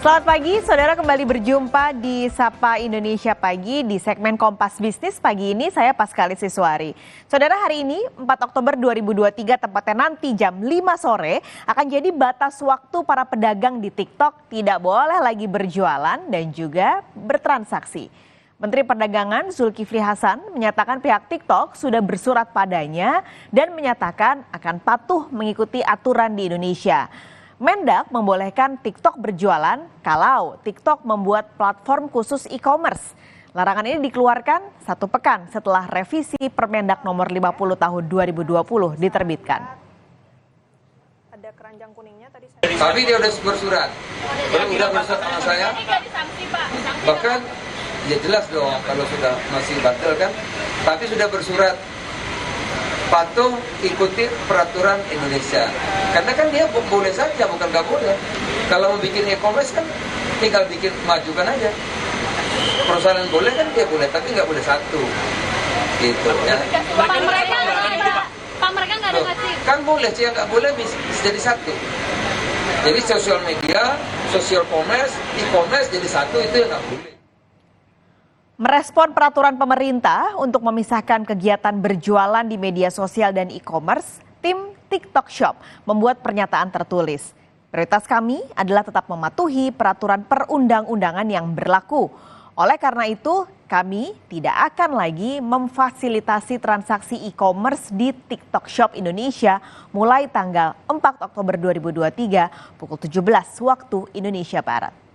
Selamat pagi, saudara, kembali berjumpa di Sapa Indonesia Pagi di segmen Kompas Bisnis. Pagi ini saya Paskalis Siswari. Saudara, hari ini 4 Oktober 2023 tepatnya nanti jam 5 sore akan jadi batas waktu para pedagang di TikTok tidak boleh lagi berjualan dan juga bertransaksi. Menteri Perdagangan Zulkifli Hasan menyatakan pihak TikTok sudah bersurat padanya dan menyatakan akan patuh mengikuti aturan di Indonesia. Mendak membolehkan TikTok berjualan kalau TikTok membuat platform khusus e-commerce. Larangan ini dikeluarkan 1 pekan setelah revisi Permendak nomor 50 tahun 2020 diterbitkan. Ada keranjang kuningnya tadi saya... Tapi dia udah bersurat. Udah bersurat sama saya. Bahkan ya jelas dong kalau sudah masih batal kan. Tapi sudah bersurat. Patuh ikuti peraturan Indonesia. Karena kan dia boleh saja, bukan nggak boleh. Kalau mau bikin e-commerce kan tinggal bikin majukan aja. Perusahaan boleh kan dia boleh, tapi nggak boleh satu. Gitu ya. Pak, mereka nggak ada ngasih. Kan boleh sih, yang nggak boleh bisa jadi satu. Jadi sosial media, sosial commerce, e-commerce jadi satu, itu yang nggak boleh. Merespon peraturan pemerintah untuk memisahkan kegiatan berjualan di media sosial dan e-commerce, tim TikTok Shop membuat pernyataan tertulis. Prioritas kami adalah tetap mematuhi peraturan perundang-undangan yang berlaku. Oleh karena itu, kami tidak akan lagi memfasilitasi transaksi e-commerce di TikTok Shop Indonesia mulai tanggal 4 Oktober 2023 pukul 17 waktu Indonesia Barat.